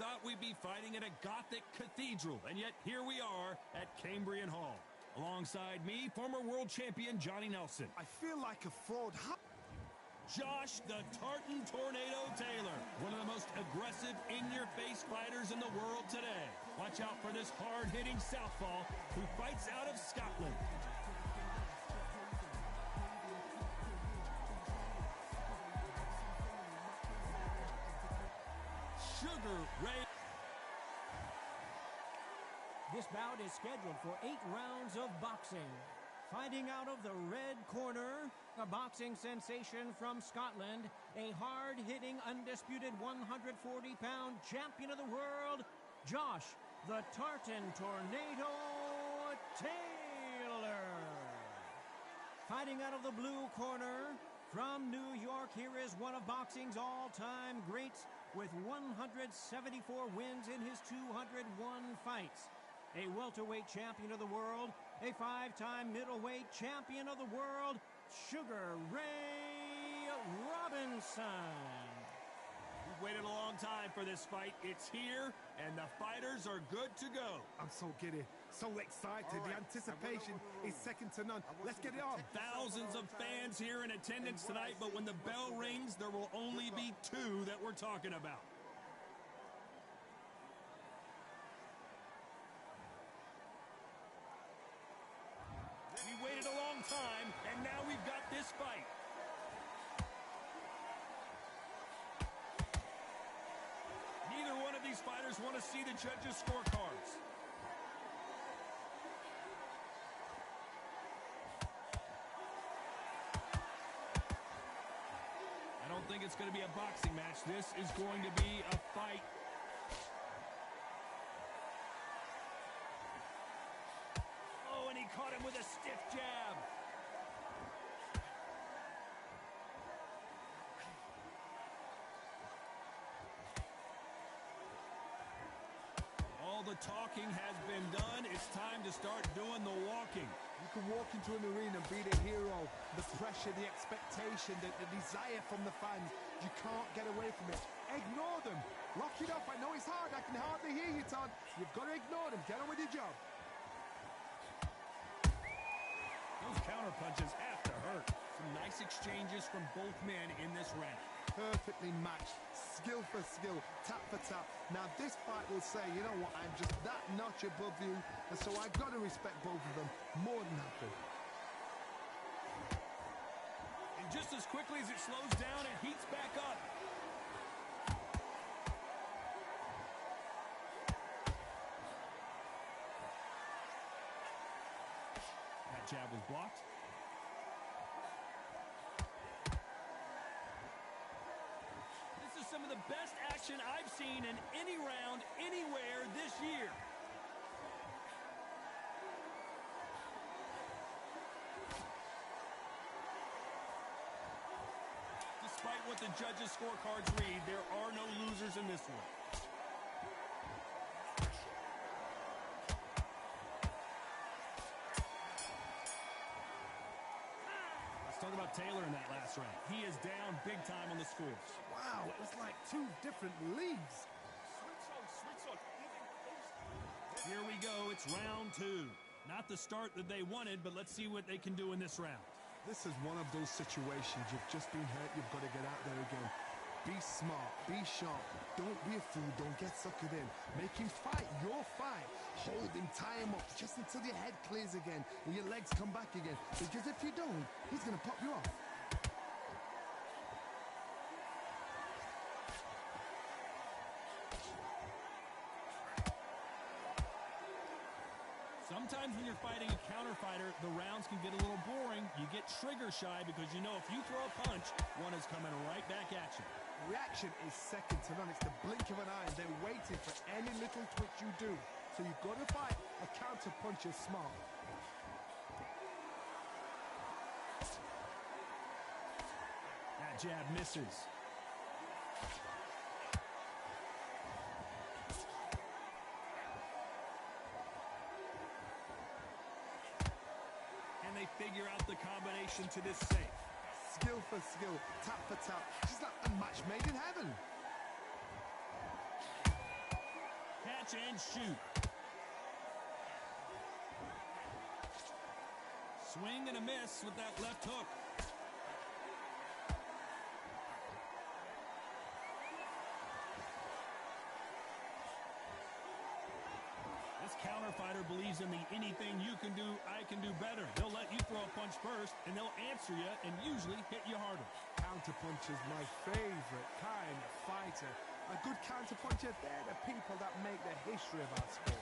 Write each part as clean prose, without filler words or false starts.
thought we'd be fighting at a Gothic cathedral, and yet here we are at Cambrian Hall. Alongside me, former world champion Johnny Nelson. I feel like a fraud. Josh the Tartan Tornado Taylor, one of the most aggressive, in-your-face fighters in the world today. Watch out for this hard-hitting southpaw who fights out of Scotland. Sugar Ray. This bout is scheduled for 8 rounds of boxing. Fighting out of the red corner, a boxing sensation from Scotland, a hard-hitting, undisputed 140-pound champion of the world, Josh the Tartan Tornado Taylor. Fighting out of the blue corner, from New York, here is one of boxing's all-time greats with 174 wins in his 201 fights. A welterweight champion of the world, a 5-time middleweight champion of the world, Sugar Ray Robinson. We've waited a long time for this fight. It's here, and the fighters are good to go. I'm so giddy, so excited. Right. The anticipation is second to none. Let's get it on. Thousands of fans here in attendance tonight, but when the bell rings, there will only be 2 that we're talking about. We waited a long time, and now we've got this fight. Neither one of these fighters want to see the judges' scorecards. I don't think it's going to be a boxing match. This is going to be a fight. Oh, and he caught him with a stiff jab. All the talking has been done. It's time to start doing the walking. You can walk into an arena and be the hero. The pressure, the expectation, the desire from the fans. You can't get away from it. Ignore them. Lock it up. I know it's hard. I can hardly hear you, Todd. You've got to ignore them. Get on with your job. Those counter punches have to hurt. Some nice exchanges from both men in this round. Perfectly matched. Skill for skill, tap for tap. Now this fight will say, you know what, I'm just that notch above you, and so I've got to respect both of them more than happy. And just as quickly as it slows down, it heats back up. That jab was blocked. Some of the best action I've seen in any round anywhere this year. Despite what the judges' scorecards read, there are no losers in this one. Let's talk about Taylor in that last round. He is down big time on the scores. Wow, it was like 2 different leagues. Here we go, it's round 2. Not the start that they wanted, but let's see what they can do in this round. This is one of those situations. You've just been hurt, you've got to get out there again. Be smart, be sharp, don't be a fool, don't get suckered in. Make him fight your fight. Hold him, tie him up, just until your head clears again and your legs come back again. Because if you don't, he's going to pop you off. Sometimes when you're fighting a counter fighter, the rounds can get a little boring. You get trigger shy because you know if you throw a punch, one is coming right back at you. Reaction is second to none. It's the blink of an eye. They're waiting for any little twitch you do. So you've got to fight a counter punch is smart. That jab misses. They figure out the combination to this safe. Skill for skill, tap for tap. Just like a match made in heaven. Catch and shoot. Swing and a miss with that left hook. This counter fighter believes in the anything you can do, I can do better. They'll let you throw a punch first, and they'll answer you and usually hit you harder. Counterpunch is my favorite kind of fighter. A good counterpuncher, they're the people that make the history of our sport.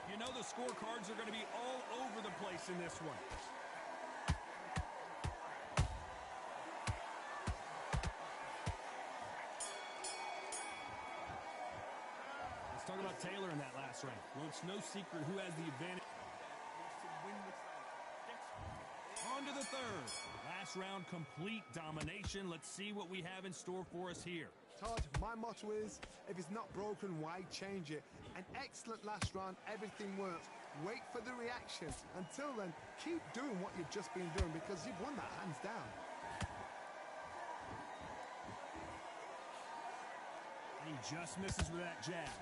You know the scorecards are going to be all over the place in this one. Talk about Taylor in that last round. Well, it's no secret who has the advantage. On to the third. Last round, complete domination. Let's see what we have in store for us here. Todd, my motto is, if it's not broken, why change it? An excellent last round, everything works. Wait for the reaction. Until then, keep doing what you've just been doing because you've won that hands down. He just misses with that jab.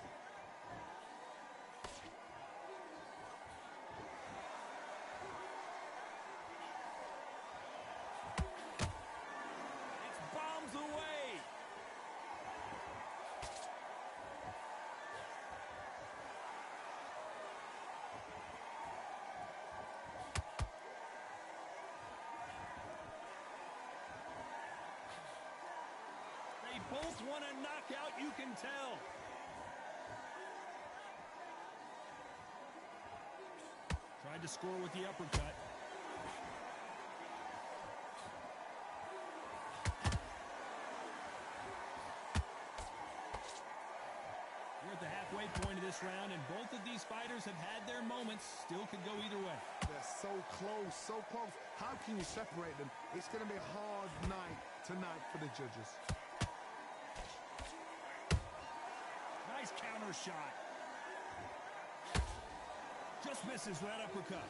Both want a knockout, you can tell. Tried to score with the uppercut. We're at the halfway point of this round, and both of these fighters have had their moments. Still could go either way. They're so close, so close. How can you separate them? It's going to be a hard night tonight for the judges. Nice counter shot. Just misses with that uppercut.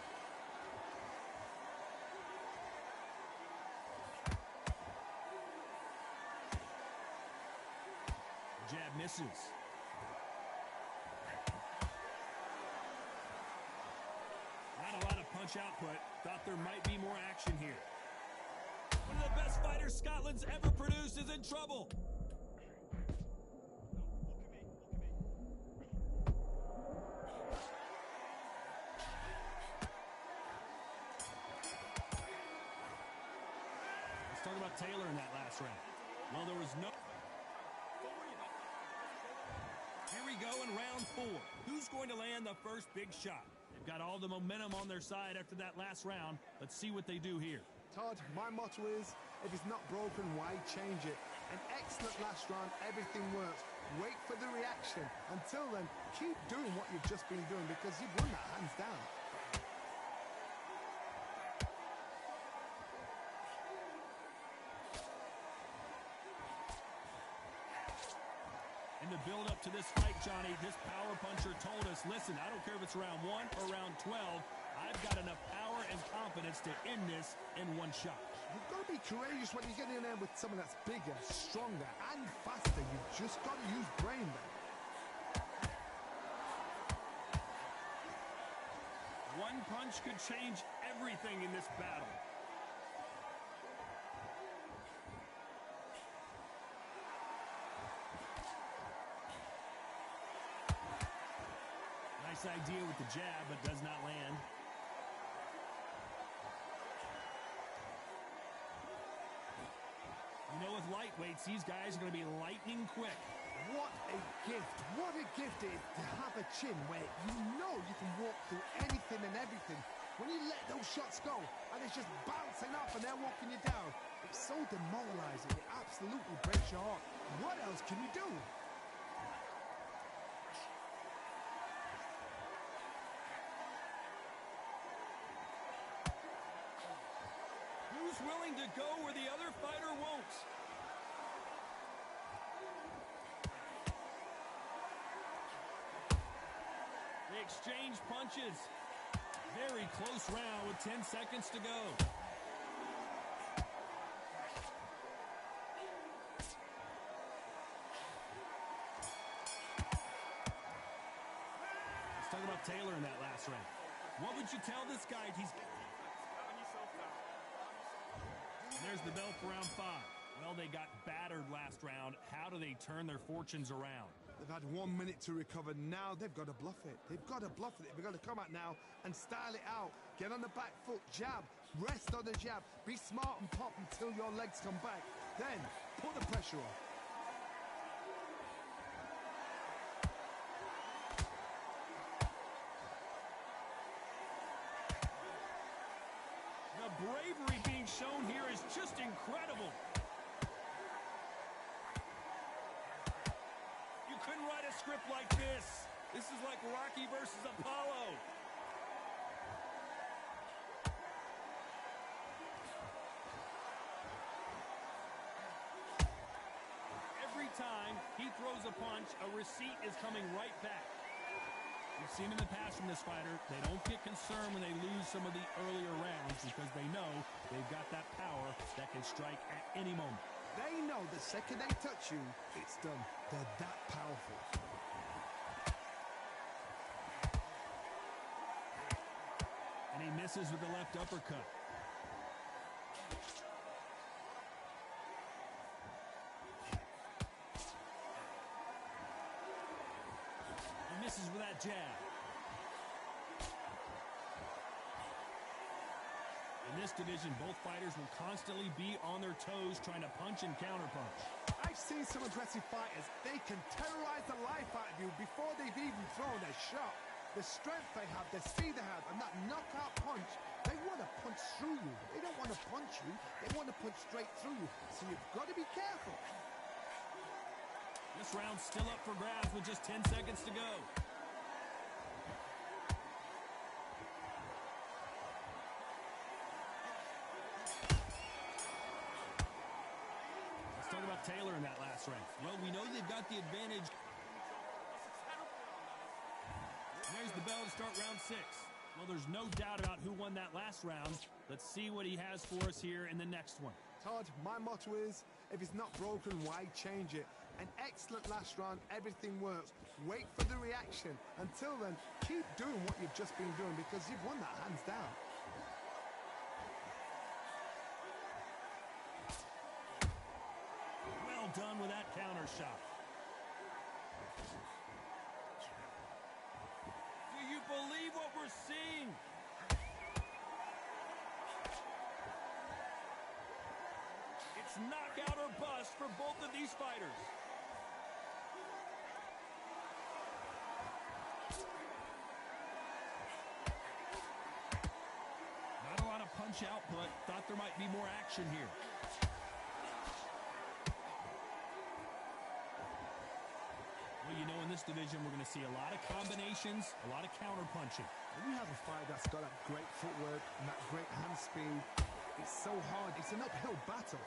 Jab misses. Not a lot of punch output. Thought there might be more action here. One of the best fighters Scotland's ever produced is in trouble. Talk about Taylor in that last round. Well, there was no... Here we go in round 4. Who's going to land the first big shot? They've got all the momentum on their side after that last round. Let's see what they do here. Todd, my motto is, if it's not broken, why change it? An excellent last round, everything works. Wait for the reaction. Until then, keep doing what you've just been doing because you've won that hands down. In the build-up to this fight, Johnny, this power puncher told us, listen, I don't care if it's round 1 or round 12, I've got enough power and confidence to end this in one shot. You've got to be courageous when you get in there with someone that's bigger, stronger, and faster. You've just got to use brain there. One punch could change everything in this battle. Nice idea with the jab, but does not land. You know, with lightweights, these guys are going to be lightning quick. What a gift. What a gift it is to have a chin where you know you can walk through anything and everything. When you let those shots go and it's just bouncing off and they're walking you down, it's so demoralizing. It absolutely breaks your heart. What else can you do? Who's willing to go where the other fighter won't? They exchange punches. Very close round with 10 seconds to go. What would you tell this guy? And there's the bell for round 5. Well, they got battered last round. How do they turn their fortunes around? They've had 1 minute to recover. Now they've got to bluff it. They've got to bluff it. They've got to come out now and style it out. Get on the back foot, jab, rest on the jab. Be smart and pop until your legs come back. Then put the pressure on. The bravery being shown here is just incredible. You couldn't write a script like this. This is like Rocky versus Apollo. Every time he throws a punch, a receipt is coming right back. We've seen in the past from this fighter, they don't get concerned when they lose some of the earlier rounds because they know they've got that power that can strike at any moment. They know the second they touch you, it's done. They're that powerful. And he misses with the left uppercut. Misses with that jab. In this division, both fighters will constantly be on their toes trying to punch and counterpunch. I've seen some aggressive fighters. They can terrorize the life out of you before they've even thrown a shot. The strength they have, the speed they have, and that knockout punch, they want to punch through you. They don't want to punch you. They want to punch straight through you. So you've got to be careful. This round's still up for grabs with just 10 seconds to go. Let's talk about Taylor in that last round. Well, we know they've got the advantage. There's the bell to start round 6. Well, there's no doubt about who won that last round. Let's see what he has for us here in the next one. Todd, my motto is, if it's not broken, why change it? An excellent last round, everything works. Wait for the reaction. Until then, keep doing what you've just been doing because you've won that hands down. Well done with that counter shot. Do you believe what we're seeing? It's knockout or bust for both of these fighters. Not a lot of punch output. Thought there might be more action here. Well, you know, in this division, we're going to see a lot of combinations, a lot of counter punching. When you have a fight that's got that great footwork and that great hand speed, it's so hard. It's an uphill battle.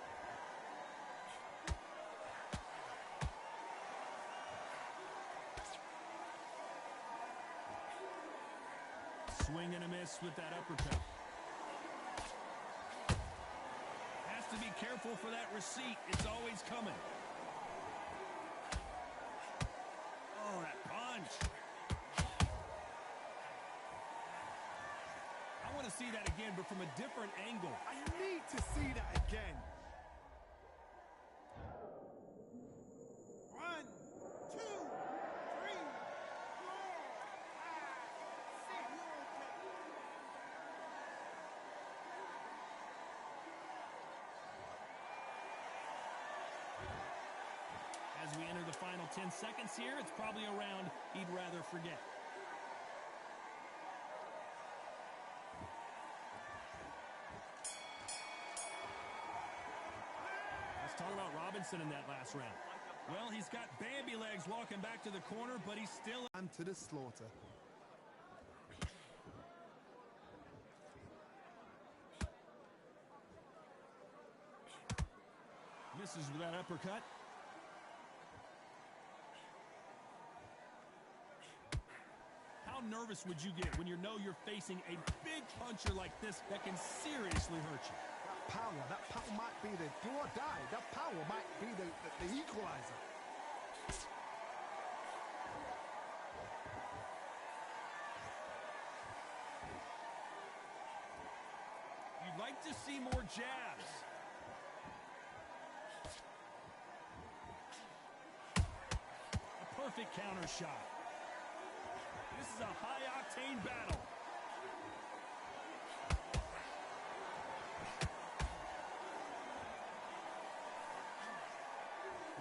Swing and a miss with that uppercut. Has to be careful for that receipt. It's always coming. Oh, that punch. I want to see that again, but from a different angle. I need to see that again. 1, 2, 3, 4, 5, 6. As we enter the final 10 seconds here, it's probably a round he'd rather forget. Let's talk about Robinson in that last round. Well, he's got Bambi legs walking back to the corner, but he's still... And to the slaughter. Misses with that uppercut. How nervous would you get when you know you're facing a big puncher like this that can seriously hurt you? That power might be the do or die. That power might be the equalizer. like to see more jabs. A perfect counter shot. This is a high-octane battle.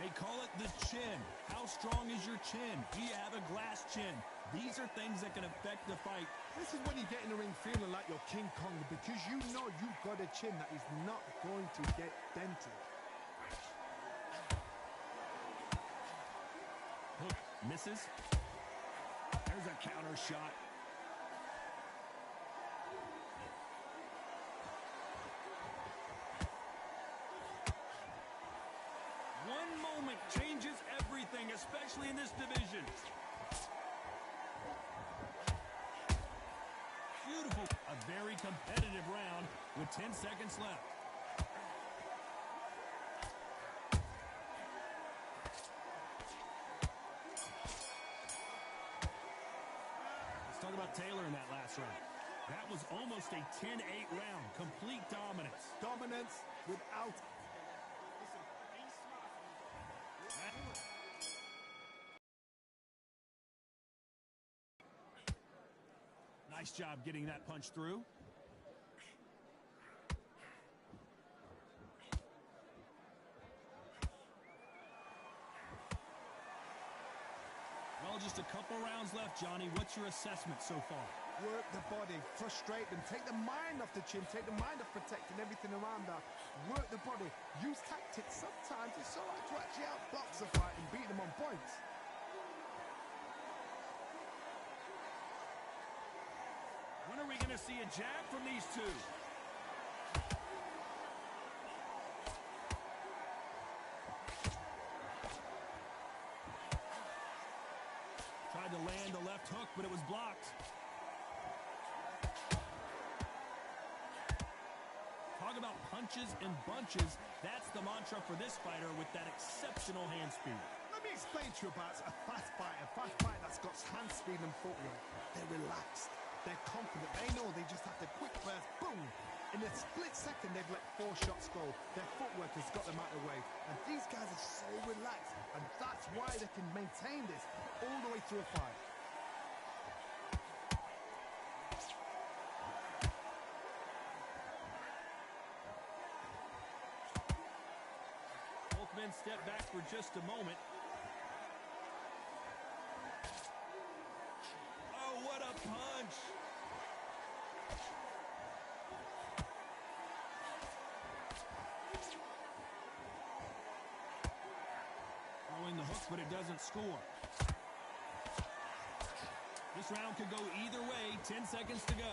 They call it the chin. How strong is your chin? Do you have a glass chin? These are things that can affect the fight. This is when you get in the ring feeling like you're King Kong, because you know you've got a chin that is not going to get dented. Hook misses. There's a counter shot. One moment changes everything, especially in this division. Beautiful. A very competitive round with 10 seconds left. Let's talk about Taylor in that last round. That was almost a 10-8 round. Complete dominance. Dominance without... Nice job getting that punch through. Well, just a couple rounds left, Johnny. What's your assessment so far? Work the body, frustrate them, take the mind off the chin, take the mind off protecting everything around that. Work the body, use tactics. Sometimes it's so hard to actually outbox a fight and beat them on points. When are we going to see a jab from these two? Tried to land the left hook, but it was blocked. Talk about punches and bunches. That's the mantra for this fighter with that exceptional hand speed. Let me explain to you about a fast fighter that's got hand speed and footwork. They're relaxed. They're confident. They know they just have to quick burst, boom. In a split second, they've let 4 shots go. Their footwork has got them out of the way. And these guys are so relaxed. And that's why they can maintain this all the way through a fight. Both men step back for just a moment. Oh, what a punch! Throwing the hook, but it doesn't score. This round could go either way. 10 seconds to go.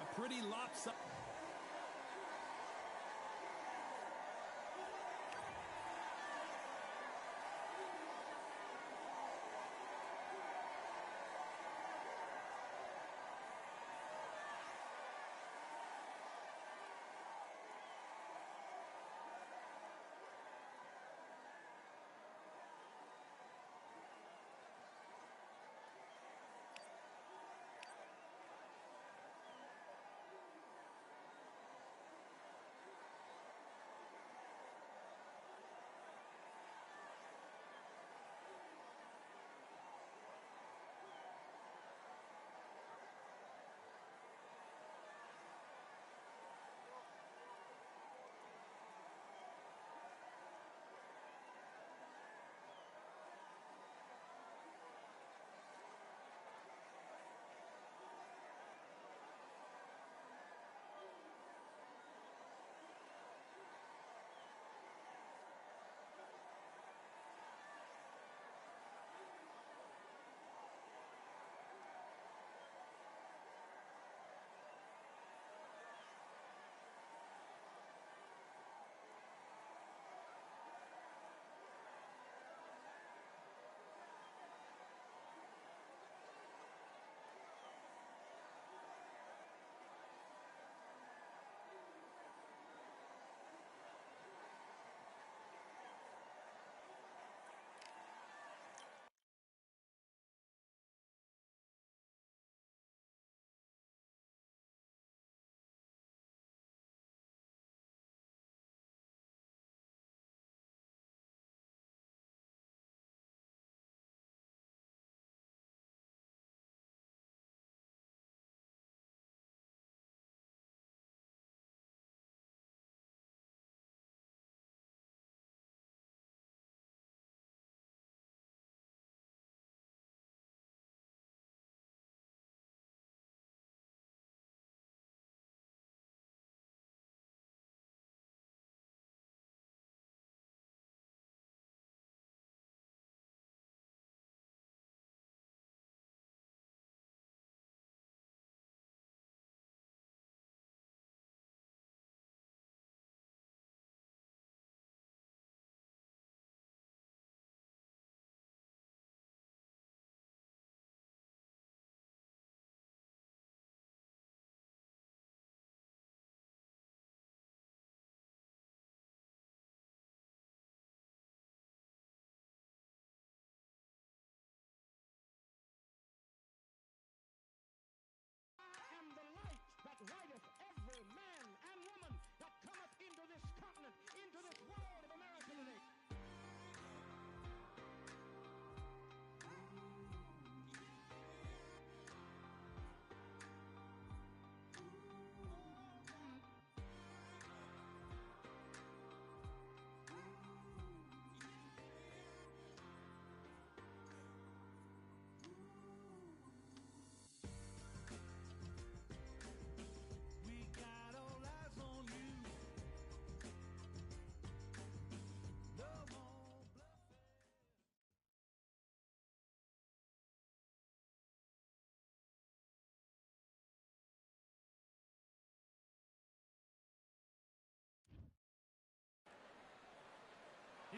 A pretty lopsided.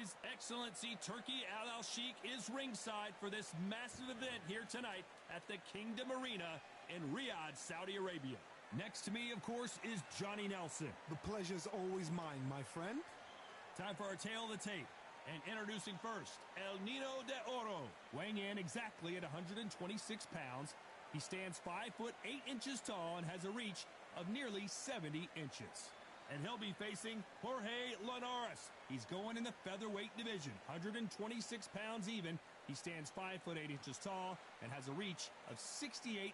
His Excellency Turki Al-Sheikh is ringside for this massive event here tonight at the Kingdom Arena in Riyadh, Saudi Arabia. Next to me, of course, is Johnny Nelson. The pleasure's always mine, my friend. Time for our tale of the tape. And introducing first, El Nino de Oro. Weighing in exactly at 126 pounds, he stands 5 foot 8 inches tall and has a reach of nearly 70 inches. And he'll be facing Jorge Linares. He's going in the featherweight division, 126 pounds even. He stands 5 foot 8 inches tall and has a reach of 68.9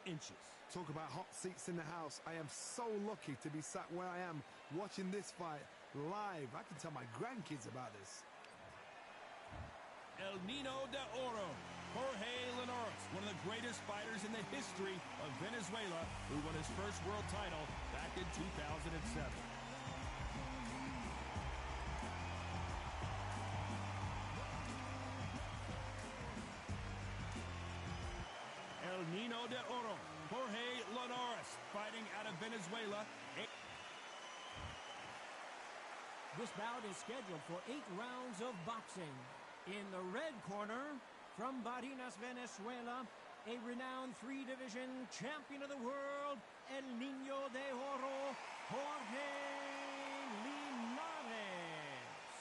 inches. Talk about hot seats in the house. I am so lucky to be sat where I am watching this fight live. I can tell my grandkids about this. El Nino de Oro, Jorge Linares, one of the greatest fighters in the history of Venezuela, who won his first world title back in 2007. El Nino de Oro, Jorge Linares, fighting out of Venezuela. This bout is scheduled for 8 rounds of boxing. In the red corner, from Barinas, Venezuela, a renowned 3-division champion of the world, El Nino de Oro, Jorge Linares.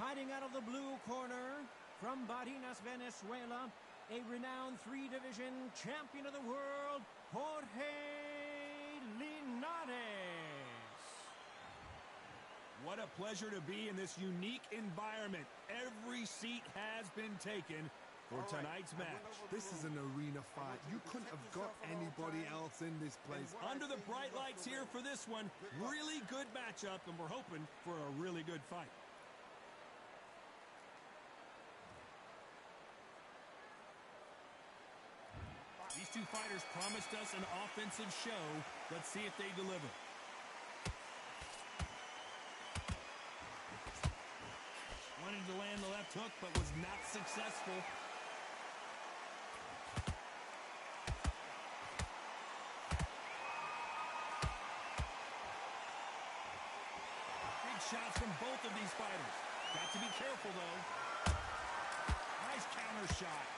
Fighting out of the blue corner, from Barinas, Venezuela, a renowned 3-division champion of the world, Jorge Linares. What a pleasure to be in this unique environment. Every seat has been taken for tonight's match. This is an arena fight. You couldn't have got anybody else in this place. Under the bright lights here for this one, really good matchup, and we're hoping for a really good fight. These two fighters promised us an offensive show. Let's see if they deliver. Wanted to land the left hook, but was not successful. Big shots from both of these fighters. Got to be careful, though. Nice counter shot.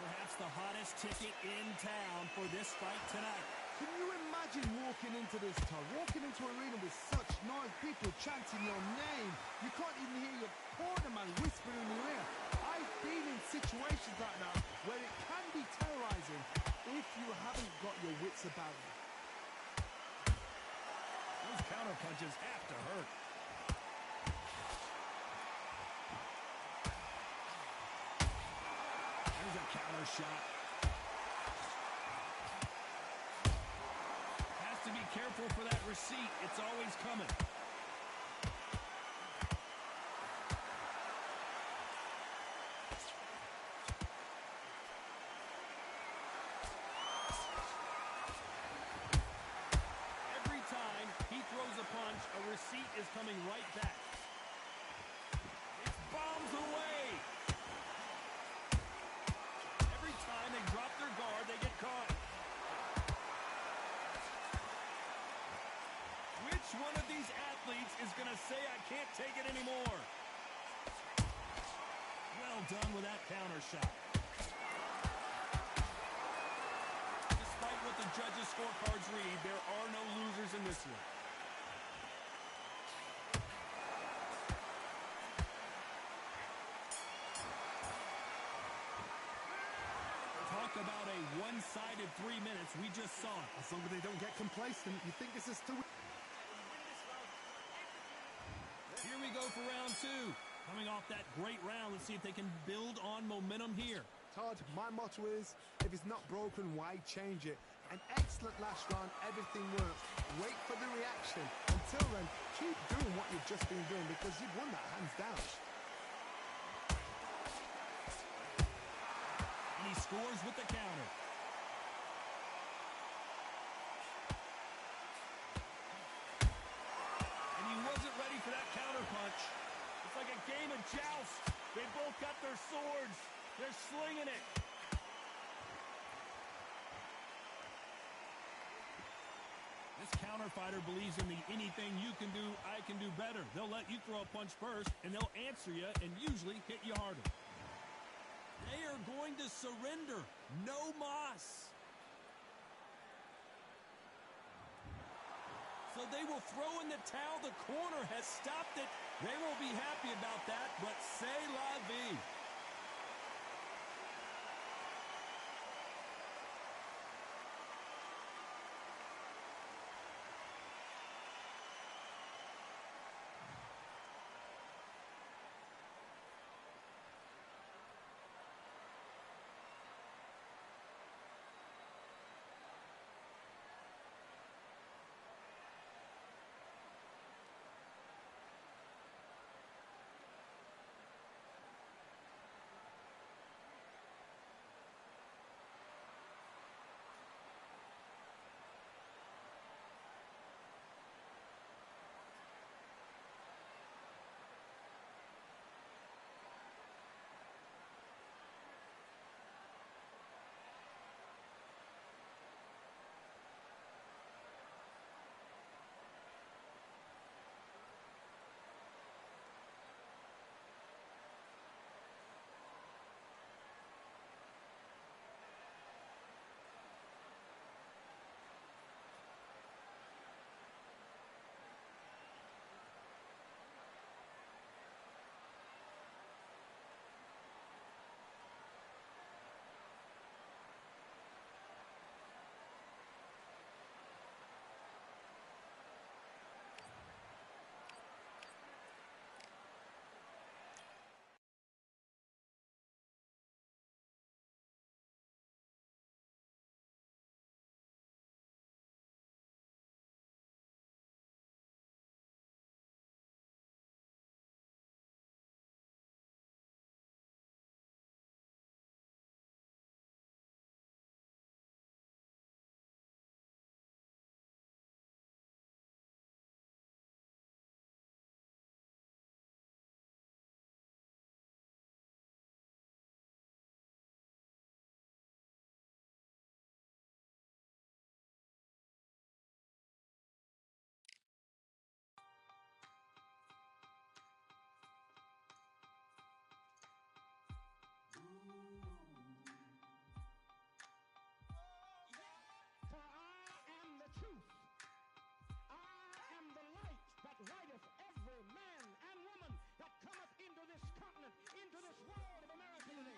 Perhaps the hottest ticket in town for this fight tonight. Can you imagine walking into this town, walking into an arena with such noise, people chanting your name? You can't even hear your corner man whispering in your ear. I've been in situations like that where it can be terrorizing if you haven't got your wits about you. Those counter punches have to hurt. There's a counter shot. To be careful for that receipt. It's always coming. Every time he throws a punch, a receipt is coming right back. It's bombs away. Every time they drop their guard, they get caught. Which one of these athletes is going to say, I can't take it anymore? Well done with that counter shot. Despite what the judges' scorecards read, there are no losers in this one. Talk about a one-sided 3 minutes. We just saw it. As long as they don't get complacent, you think this is too... Here we go for round 2. Coming off that great round, let's see if they can build on momentum here. Todd, my motto is, if it's not broken, why change it? An excellent last round, everything works. Wait for the reaction. Until then, keep doing what you've just been doing because you've won that hands down. And he scores with the counter. And he wasn't ready for that counter punch. It's like a game of joust. They both got their swords. They're slinging it. This This counter fighter believes in the anything you can do, I can do better. They'll let you throw a punch first, and they'll answer you and usually hit you harder. They are going to surrender. No mas. So they will throw in the towel. The corner has stopped it. They won't be happy about that, but c'est la vie. Lighteth every man and woman that cometh into this continent, into this world of America today.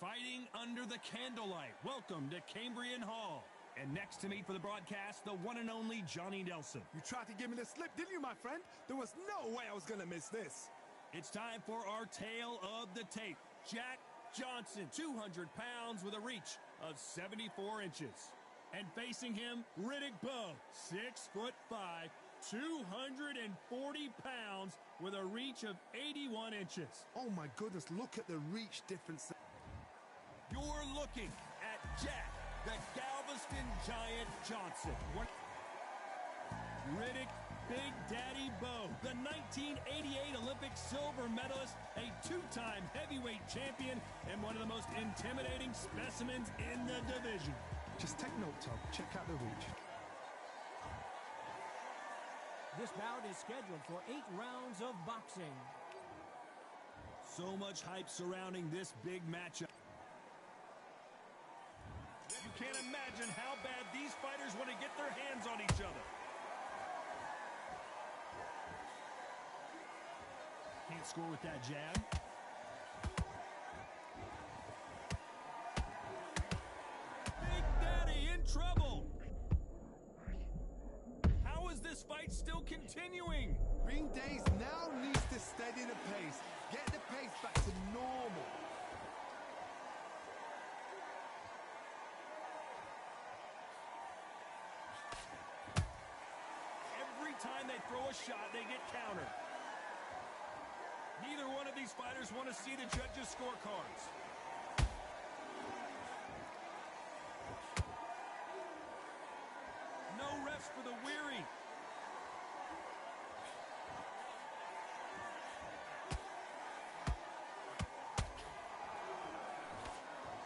Fighting under the candlelight. Welcome to Cambrian Hall. And next to me for the broadcast, the one and only Johnny Nelson. You tried to give me the slip, didn't you, my friend? There was no way I was going to miss this. It's time for our tale of the tape. Jack Johnson, 200 pounds with a reach of 74 inches. And facing him, Riddick Bowe, 6'5", 240 pounds with a reach of 81 inches. Oh, my goodness, look at the reach difference. You're looking at Jack, the Galveston Giant Johnson. Riddick Big Daddy Bowe, the 1988 Olympic silver medalist, a two-time heavyweight champion, and one of the most intimidating specimens in the division. Just take note, Tom. Check out the reach. This bout is scheduled for 8 rounds of boxing. So much hype surrounding this big matchup. You can't imagine how bad these fighters want to get their hands on each other. Can't score with that jab. Big Daddy in trouble. How is this fight still continuing? Green Days now needs to steady the pace. Get the pace back to normal. Every time they throw a shot, they get countered. Neither one of these fighters want to see the judges' scorecards. No refs for the weary.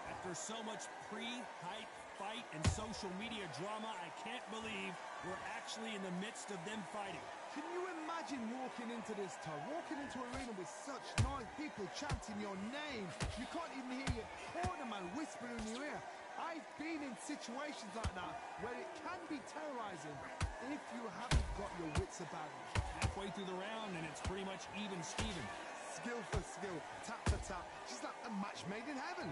After so much pre-hype fight and social media drama, I can't believe we're actually in the midst of them fighting. Can you imagine walking into this, Todd? Walking into an arena with such noise, people chanting your name. You can't even hear your corner man whispering in your ear. I've been in situations like that where it can be terrorizing if you haven't got your wits about you. Halfway through the round, and it's pretty much even Steven. Skill for skill, tap for tap. She's like a match made in heaven.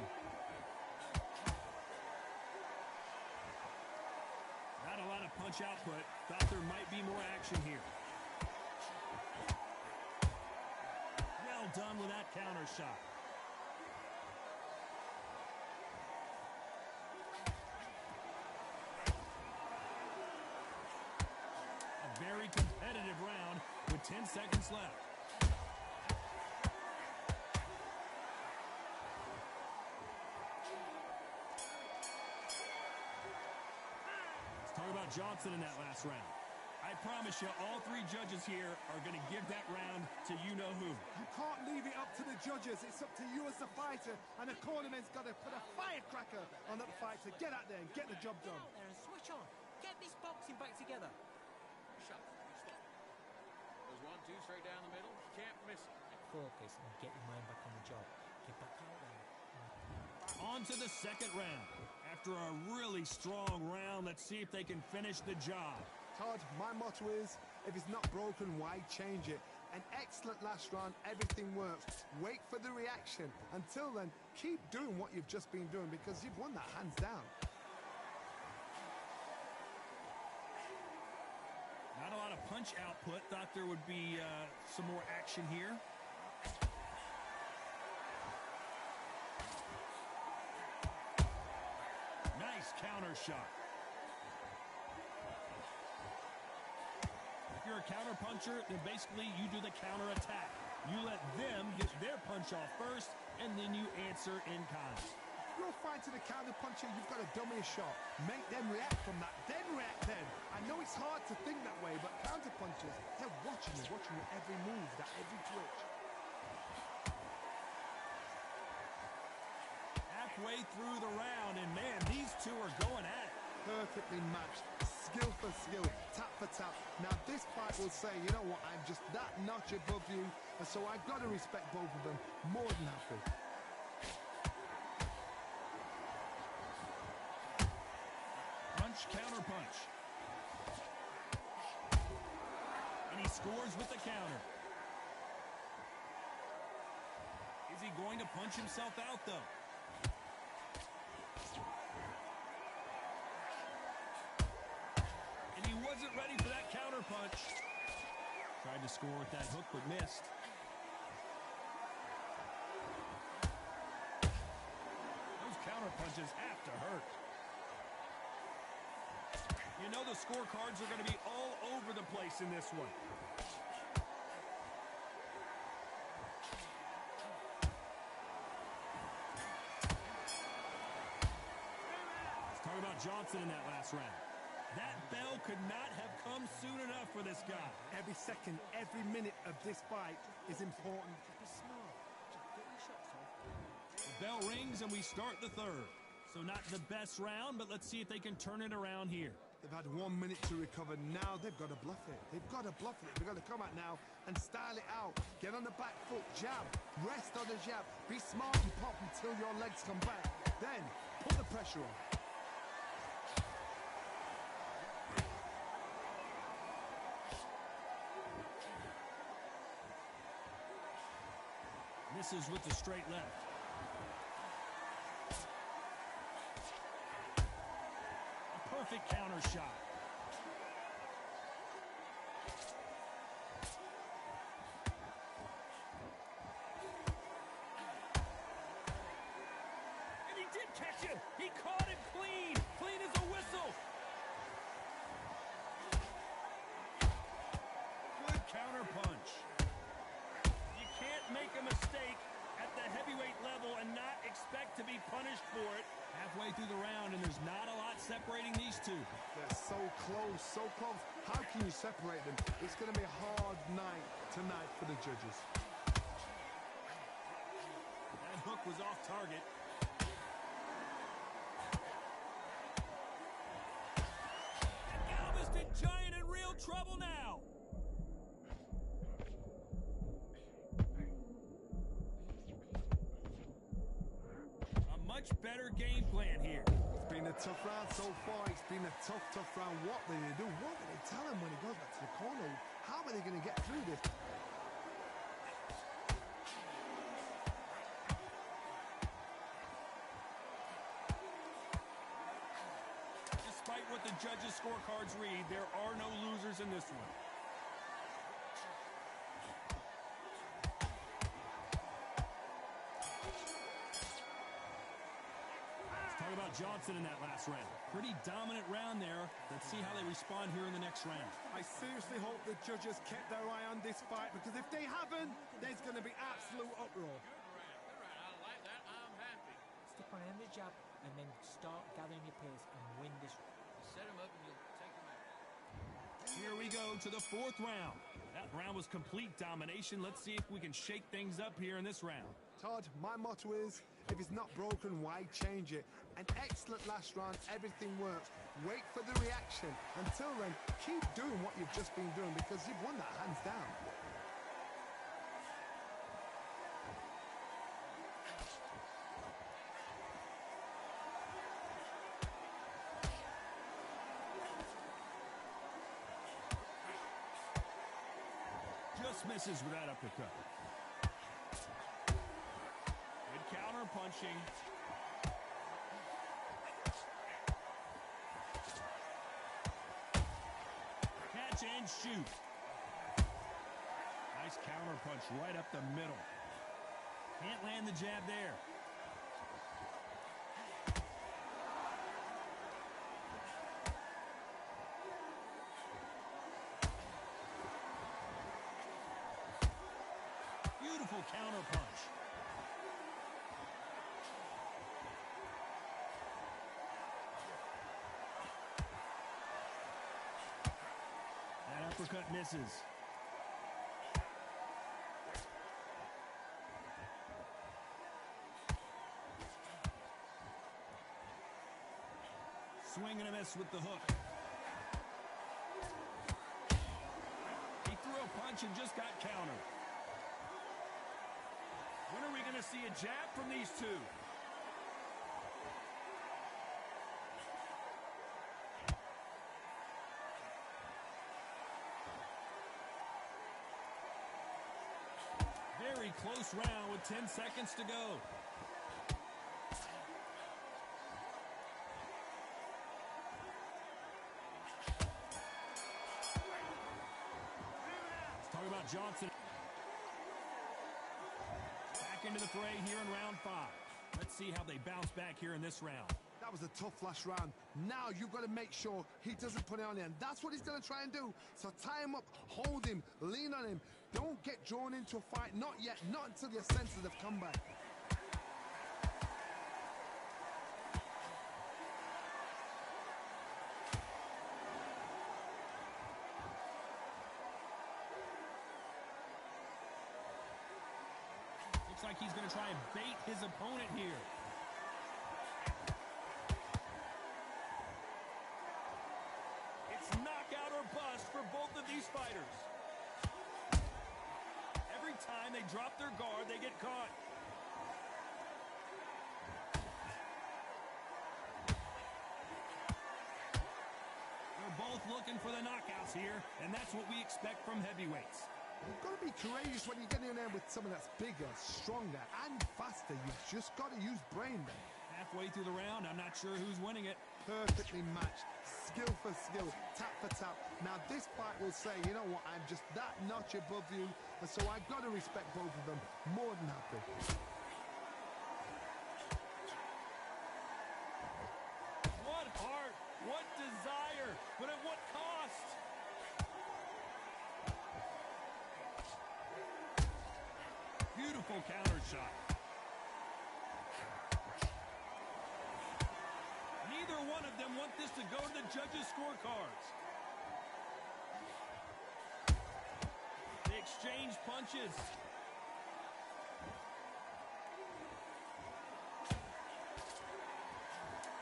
Not a lot of punch output. Thought there might be more action here. Well done with that counter shot. A very competitive round with 10 seconds left. Let's talk about Johnson in that last round. I promise you, all 3 judges here are going to give that round to you-know-who. You can't leave it up to the judges. It's up to you as the fighter, and the cornerman's got to put a firecracker on that fight to get out there and get the job done. Out there and switch on. Get this boxing back together. Shut. Stop. There's 1, 2 straight down the middle. Can't miss it. Focus and get your mind back on the job. Get back out there. On to the second round. After a really strong round, let's see if they can finish the job. Todd, my motto is, if it's not broken, why change it? An excellent last round, everything works. Wait for the reaction. Until then, keep doing what you've just been doing because you've won that hands down. Not a lot of punch output. Thought there would be some more action here. Nice counter shot. If you're a counter puncher, then basically you do the counter attack. You let them get their punch off first, and then you answer in kind. If you're fighting a counter puncher, you've got to dummy a shot. Make them react from that, then react then. I know it's hard to think that way, but counter punchers, they're watching your every move, that every twitch. Halfway through the round, and man, these two are going at it. Perfectly matched, skill for skill, tap for tap. Now this fight will say, you know what, I'm just that notch above you, and so I've got to respect both of them. More than happy. Punch, counter punch. And he scores with the counter. Is he going to punch himself out, though? And he wasn't ready for that counter punch. Tried to score with that hook, but missed. Those counter punches have to hurt. You know the scorecards are going to be all over the place in this one. Let's talk about Johnson in that last round. That bell could not have come soon enough for this guy. Every second, every minute of this fight is important. Be smart. Just get your shots off. The bell rings and we start the third. So not the best round, but let's see if they can turn it around here. They've had 1 minute to recover. Now they've got to bluff it. They've got to bluff it. They've got to come out now and style it out. Get on the back foot, jab. Rest on the jab. Be smart and pop until your legs come back. Then, put the pressure on. Misses with the straight left. A perfect counter shot. And he did catch it. He caught it clean. Clean as a whistle. Good counter punch. You can't make a mistake at the heavyweight level and not expect to be punished for it. Halfway through the round, and there's not a lot separating these two. They're so close, so close. How can you separate them? It's going to be a hard night tonight for the judges. That hook was off target. And Galveston Giant in real trouble now. Much better game plan here. It's been a tough round so far. It's been a tough round. What do they do? What do they tell him when he goes back to the corner? How are they going to get through this? Despite what the judges' scorecards read, there are no losers in this one. About Johnson in that last round. Pretty dominant round there. Let's see how they respond here in the next round. I seriously hope the judges kept their eye on this fight, because if they haven't, there's going to be absolute uproar. Good round. I like that. I'm happy. Stick on the jab and then start gathering your pace and win this. You set him up and you'll take him out. Here we go to the fourth round. That round was complete domination. Let's see if we can shake things up here in this round. Todd, my motto is, if it's not broken, why change it? An excellent last round, everything works. Wait for the reaction. Until then, keep doing what you've just been doing, because you've won that hands down. Just misses with that uppercut. Good counter punching. Catch and shoot. Nice counter punch right up the middle. Can't land the jab there. Beautiful counter punch. That uppercut misses. Swing and a miss with the hook. He threw a punch and just got countered. When are we going to see a jab from these two? Very close round with 10 seconds to go. Let's talk about Johnson. Back into the fray here in round 5. Let's see how they bounce back here in this round. That was a tough last round. Now you've got to make sure he doesn't put it on the end. That's what he's going to try and do. So tie him up, hold him, lean on him. Don't get drawn into a fight. Not yet. Not until your senses have come back. Looks like he's going to try and bait his opponent here. these fighters. Every time they drop their guard, they get caught. They're both looking for the knockouts here, and that's what we expect from heavyweights. You've got to be courageous when you get in there with someone that's bigger, stronger, and faster. You've just got to use brain there. Halfway through the round, I'm not sure who's winning it. Perfectly matched, skill for skill, tap for tap. Now this fight will say, you know what, I'm just that notch above you, and so I've got to respect both of them. More than happy. What heart, what desire, but at what cost? Beautiful counter shot. Neither one of them want this to go to the judges' scorecards. They exchange punches.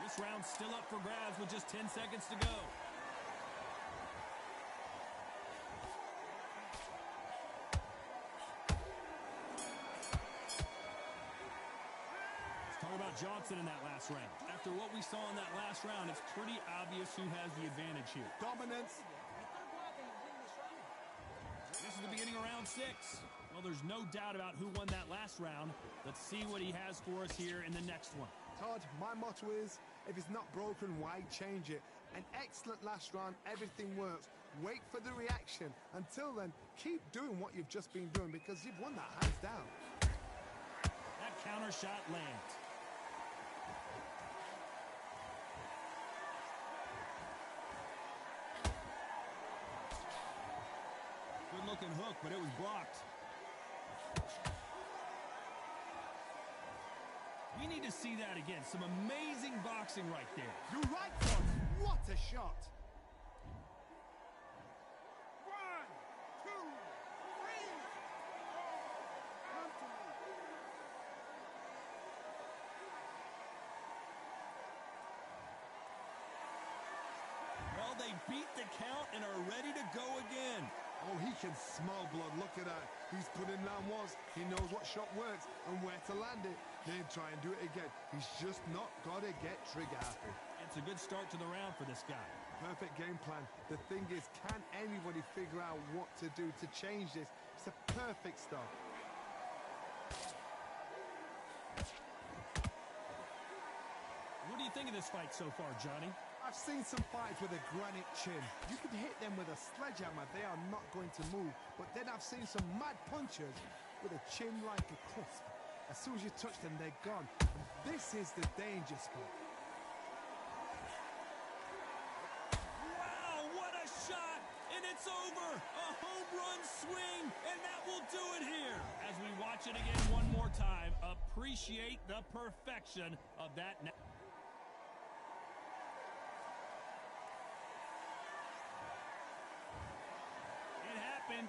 This round's still up for grabs with just 10 seconds to go. Johnson in that last round. After what we saw in that last round, it's pretty obvious who has the advantage here. Dominance. This is the beginning of round 6. Well, there's no doubt about who won that last round. Let's see what he has for us here in the next one. Todd, my motto is, if it's not broken, why change it? An excellent last round, everything works. Wait for the reaction. Until then, keep doing what you've just been doing because you've won that hands down. That counter shot lands. Good-looking hook, but it was blocked. We need to see that again. Some amazing boxing right there. You're right, Todd. What a shot. 1, 2, 3, 4. Come to me. Well, they beat the count and are ready to go again. Oh, he can smell blood. Look at that. He's put in round once. He knows what shot works and where to land it. Then try and do it again. He's just not got to get trigger happy. It's a good start to the round for this guy. Perfect game plan. The thing is, can anybody figure out what to do to change this? It's a perfect start. What do you think of this fight so far, Johnny? I've seen some fights with a granite chin. You can hit them with a sledgehammer, they are not going to move. But then I've seen some mad punchers with a chin like a crisp. As soon as you touch them, they're gone. And this is the danger spot. Wow, what a shot! And it's over! A home run swing, and that will do it here. As we watch it again one more time, appreciate the perfection of that.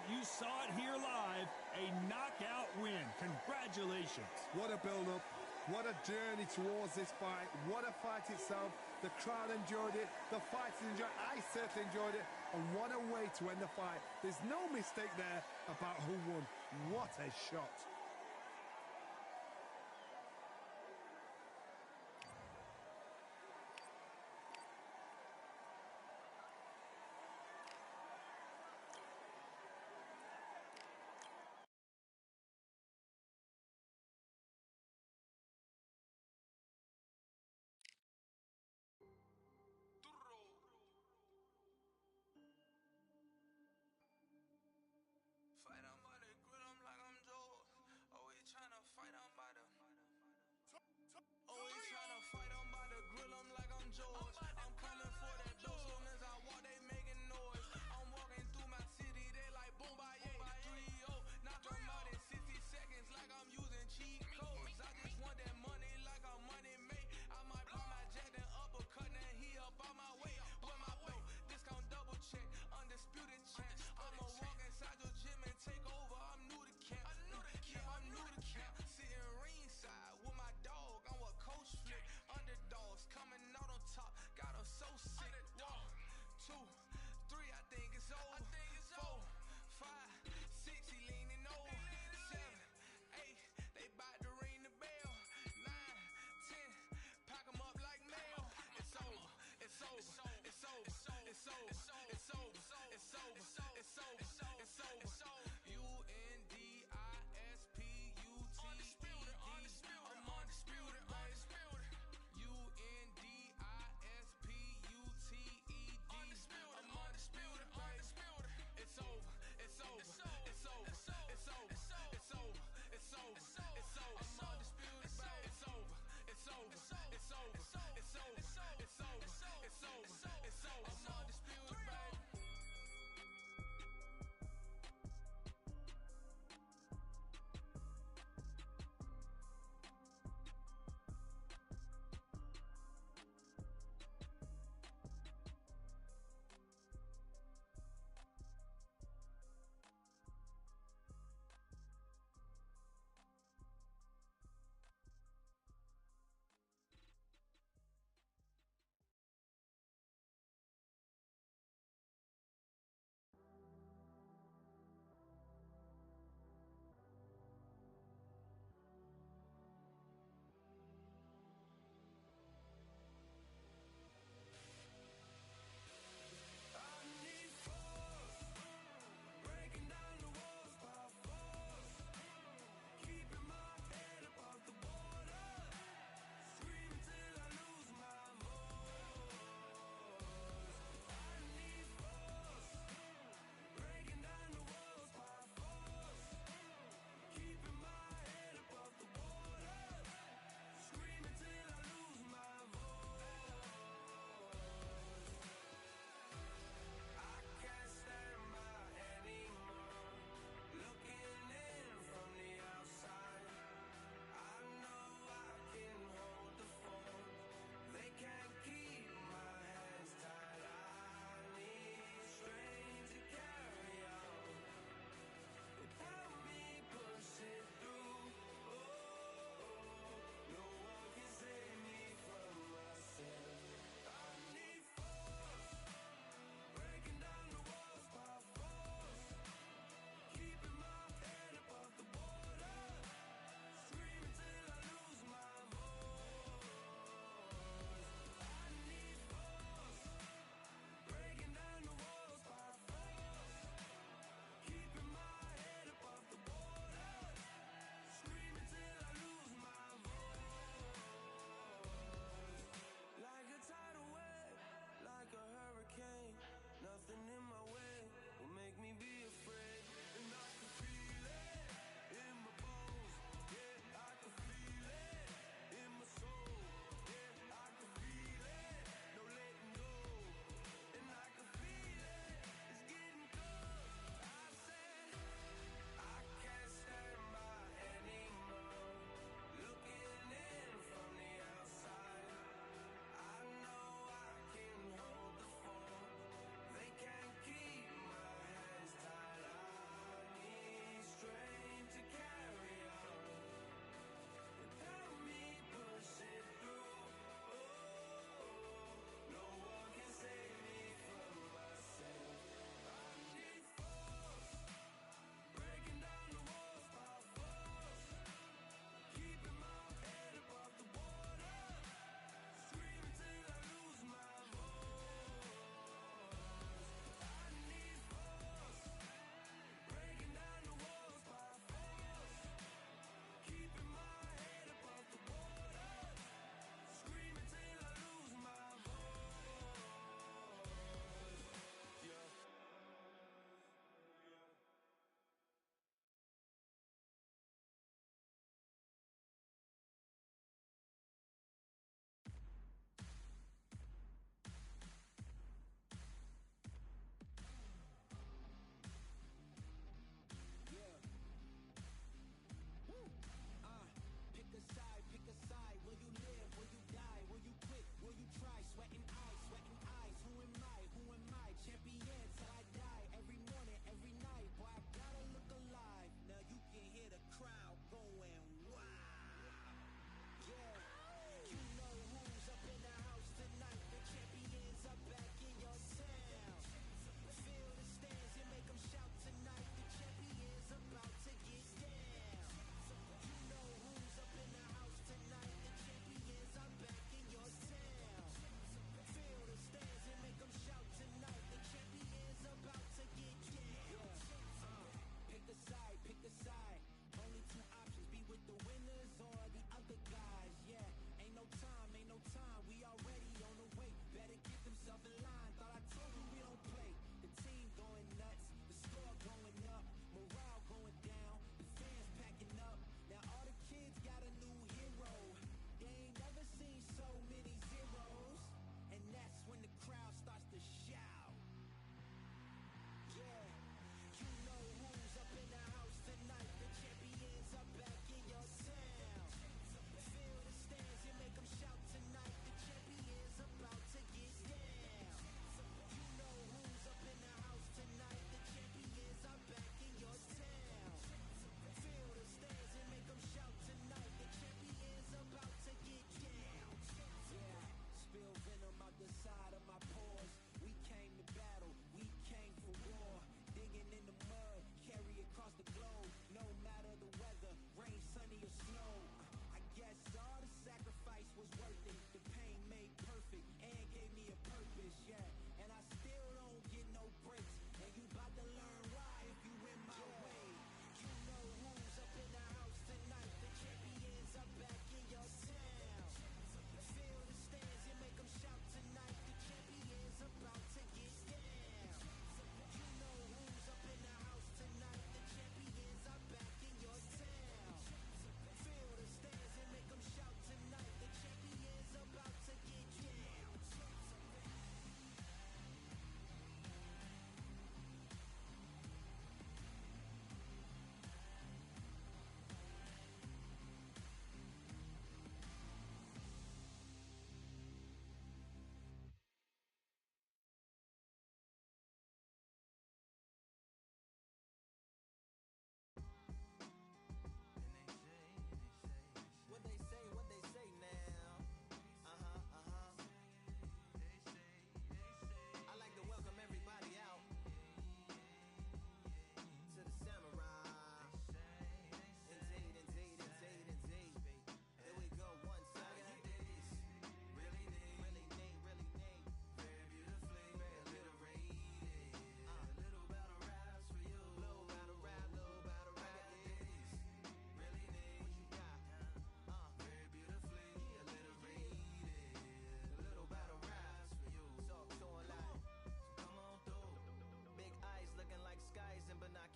You saw it here live, a knockout win. Congratulations. What a build-up, what a journey towards this fight, what a fight itself. The crowd enjoyed it, the fighters enjoyed it, I certainly enjoyed it, and what a way to end the fight. There's no mistake there about who won. What a shot. Fight, I'm about to quit, I'm like I'm Joe.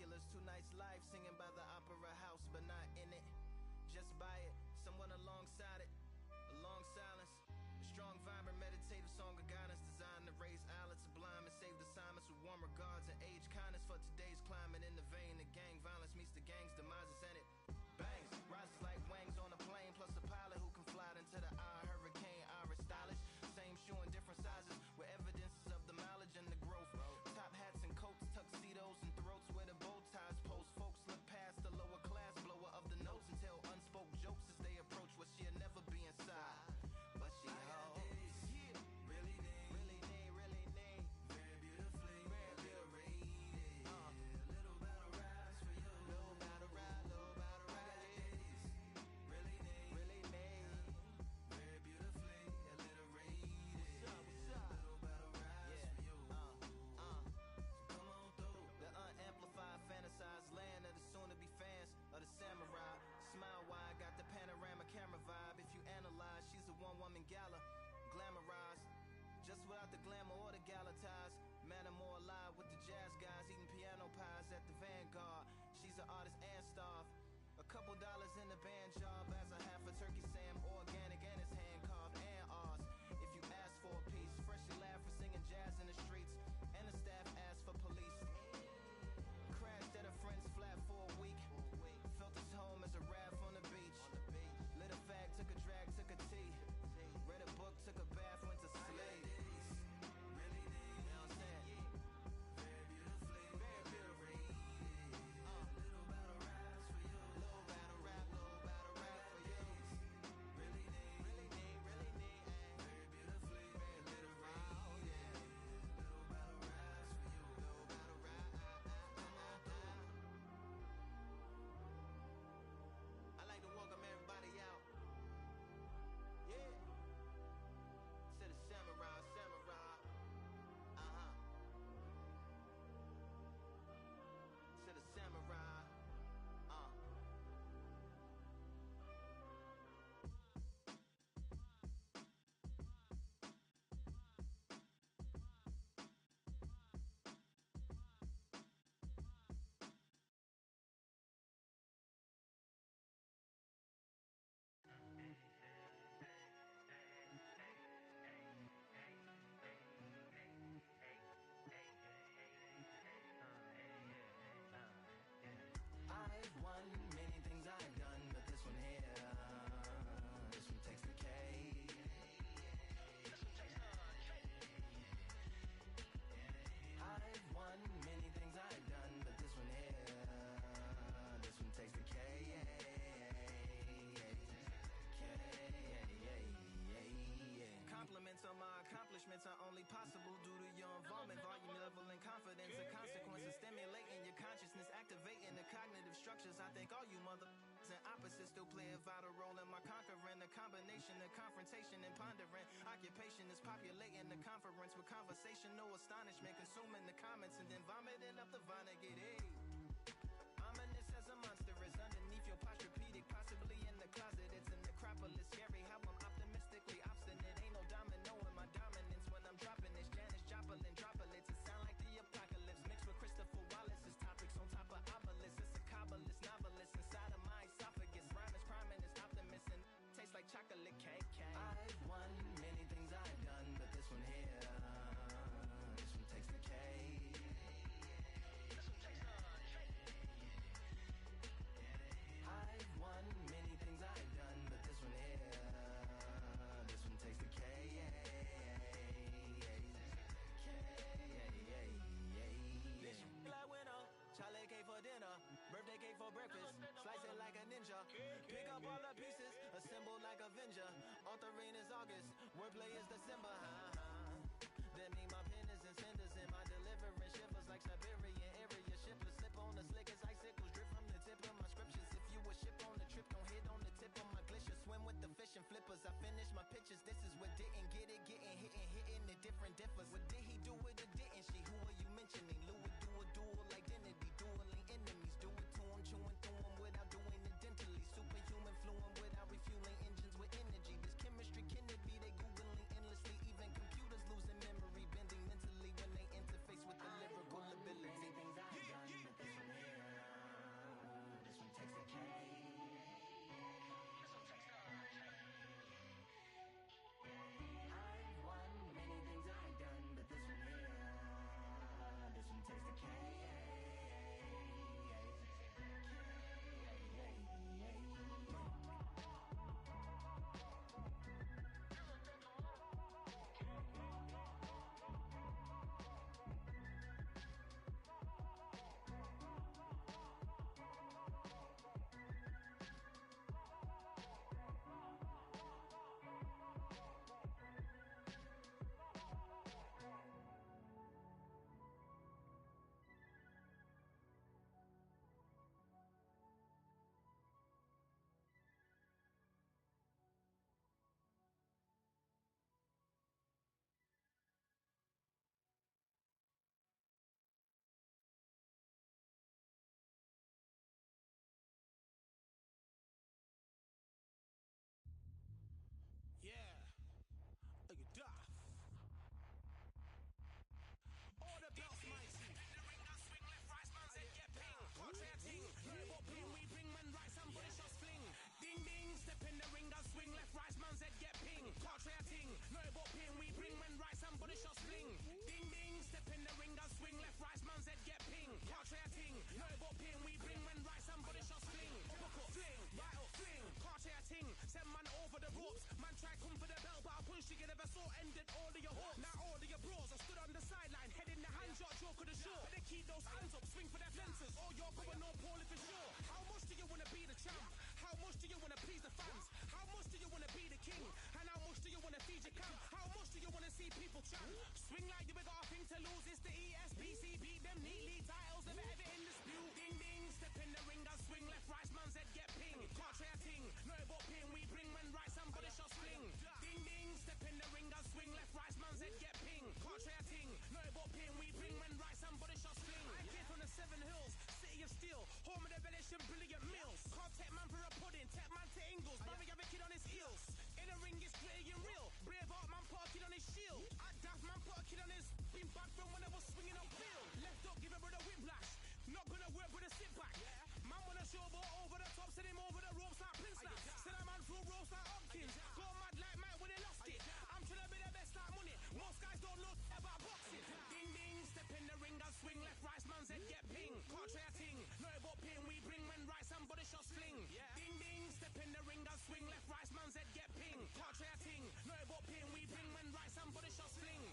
binoculars, 2 nights life, singing by the opera house, but not in it. Just by it, someone alongside it, a long silence. A strong, vibrant, meditative song of guidance designed to raise eyelids sublime and save the silence with warm regards and age kindness for today's climate. In the vein of gang violence meets the gang's demises, and it bangs, rises like wings on a plane, plus a pilot who can fly into the eye. Hurricane, Irish stylish, same shoe in different sizes, with evidences of the mileage and the growth. Top hats and coats, tuxedos and throats where the bow ties post. Folks look past the lower class blower of the notes and tell unspoke jokes as they approach what she'll never be inside. But she holds, yeah, really need, really need, really need, very beautifully, very beautifully. Little battle rise for you, little battle rise, little battle rise. Really need, very beautifully, alliterated. What's up? Little battle rise for you. So come on through. The unamplified, fantasized land of the soon-to-be fans of the samurai. Smile wide, got the panorama camera vibe. If you analyze, she's a one-woman gala, glamorized, just without the glamour or the gala ties. Man, I'm more alive with the jazz guys, eating piano pies at the Vanguard. She's an artist and starved. A couple dollars in the band job as a half a turkey Sam, organic and it's hand carved and ours. If you ask for a piece, freshly laughed for singing jazz in the streets, and the staff asked for police. Crashed at a friend's flat for a week. Felt his home as a raft on the beach. Lit a fag, took a drag, took a tea. Read a book, took a bath, went to sleep. Really need, you know what I'm saying? Very beautifully, very beautifully. Little battle raps for you. Little battle rap for you. Really need, really need, really need. Very beautifully, very alliterated. Little battle raps for you. Little battle rap. Come on through. I like to welcome everybody out. Yeah. To the samurai, samurai. To the samurai. I've won many things I've done, but this one here, this one takes the cake. I've won many things I've done, but this one here, this one takes the cake. Compliments on my accomplishments are only possible due to your involvement, volume, level, and confidence. The consequences stimulating your consciousness, activating the cognitive structures. I think all you and opposites still play a vital role in my conquering. The combination of confrontation and pondering. Occupation is populating the conference with conversation, no astonishment, consuming the comments and then vomiting up the Vonnegut. Hey. Ominous as a monster is underneath your posturepedic, possibly in the closet. It's a necropolis, scary how I'm optimistically obstinate. Ain't no domino in my dominance when I'm dropping this. Janis Joplin droplets, it sound like the apocalypse mixed with Christopher Wallace's topics on top of obelisks. It's a kabbalist novelist inside of my esophagus. Rhyme is priming, it's optimist and tastes like chocolate cake. I've won many things I've done, but this one here, this one takes the cake. I've won many things I've done, but this one here, this one takes the cake. Like winner, chocolate cake for dinner, birthday cake for breakfast, slice it like a ninja, pick up all the pieces, assemble like Avenger. Authoring is August, wordplay is December. That mean my pen is in cinders and my deliverance shivers like Siberian area shippers. Slip on the slick as icicles, drip from the tip of my scriptures. If you a ship on the trip, don't hit on the tip of my glacier. Swim with the fish and flippers. I finish my pictures. This is what didn't get it, getting hitting the different differs. What did he do it or didn't she? Who are you mentioning? Louis do a dual identity, dueling enemies. Do it to him, chewing through him without doing it dentally. Superhuman, fluent without refueling engines with energy. This chemistry can it be? They googling endlessly. Even computers losing memory, bending mentally when they interface with the lyrical ability. Things I've done, but this one here. try come for the bell, but I punched you never saw. Ended all of your hawks. Now all of your bros are stood on the sideline, head in the hands, your joke of the shore. But they keep those hands up, swing for their fences. Or you're going all poorly for sure. How much do you wanna be the champ? How much do you wanna please the fans? How much do you wanna be the king? And how much do you wanna feed your camp? How much do you wanna see people chant? Swing like you ain't got a thing to lose. It's the ESPC, beat them neatly. Titles never ever in dispute. Ding ding, step in the ring and swing left, right, man's head get ping. Can't try a ting, no but ping. We bring when right, somebody shot sling. Ding ding, step in the ring and swing left, right, man's head get ping. Can't try a ting, no but ping. We bring when right, somebody shot sling. I came from the 7 Hills, city of steel, home of the village and brilliant meals. Can't take man for a pudding, take man to Ingles. Barry have a kid on his heels. In the ring, it's gritty and real. Braveheart man put a kid on his shield. At Daft man put a kid on his. Been back from when I was swinging up field. Left up, give a brother whiplash. Not gonna work with a sit back. Man wanna show ball over the top, send him over the ropes like Prince Snap. Send a man through ropes like Hopkins. Go mad like Mike when he lost it. I'm trying to be the best like money. Most guys don't know about boxing. Ding ding, step in the ring and swing left, right, man's head get ping. Can't try a ting, no but ping. We bring when right, somebody shot sling. Ding ding, step in the ring and swing left, right, man's head get ping. Can't try a ting, no but ping. We bring when right, somebody shot sling.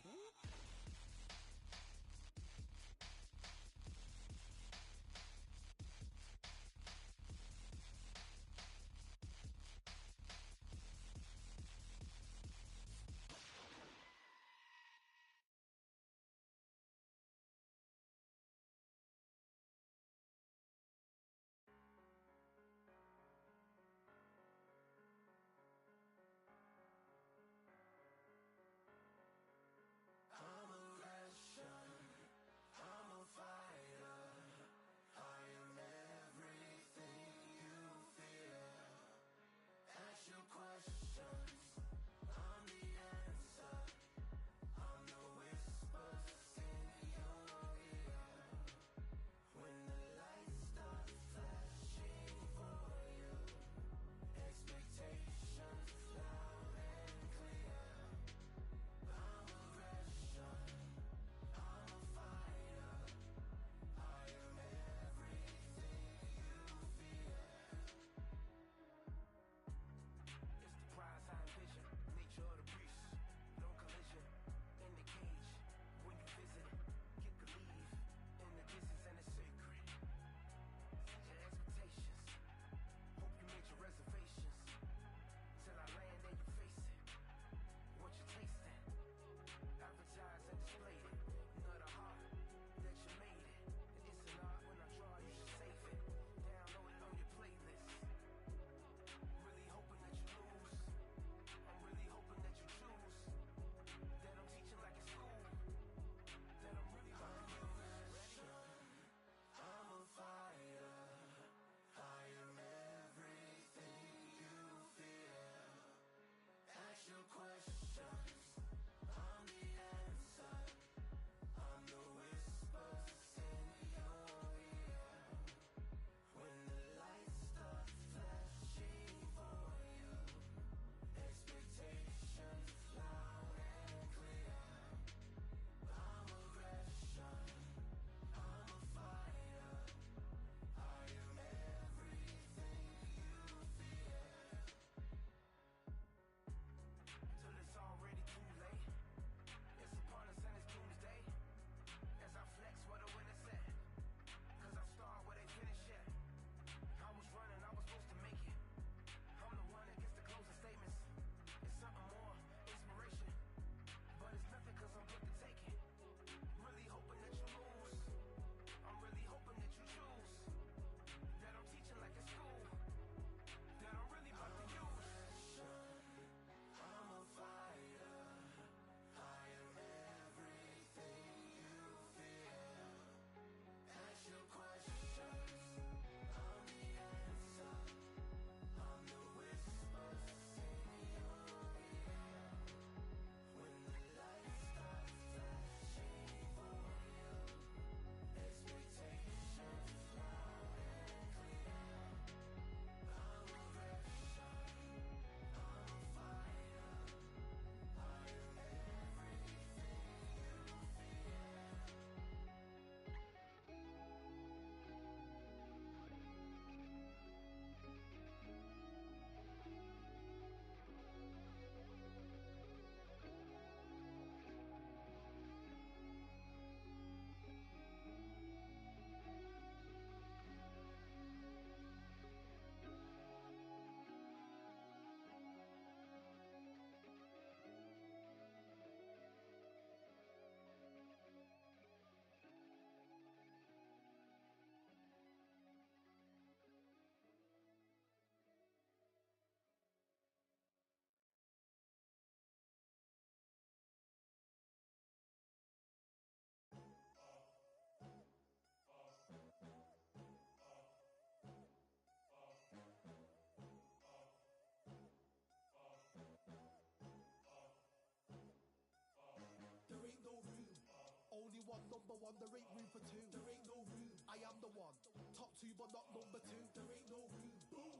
number one, there ain't room for two. There ain't no room. I am the one. Top two, but not number two. There ain't no room. Boom.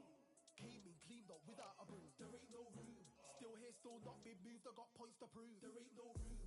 Came in, cleaned up without a broom. There ain't no room. Still here, still not been moved. I got points to prove. There ain't no room.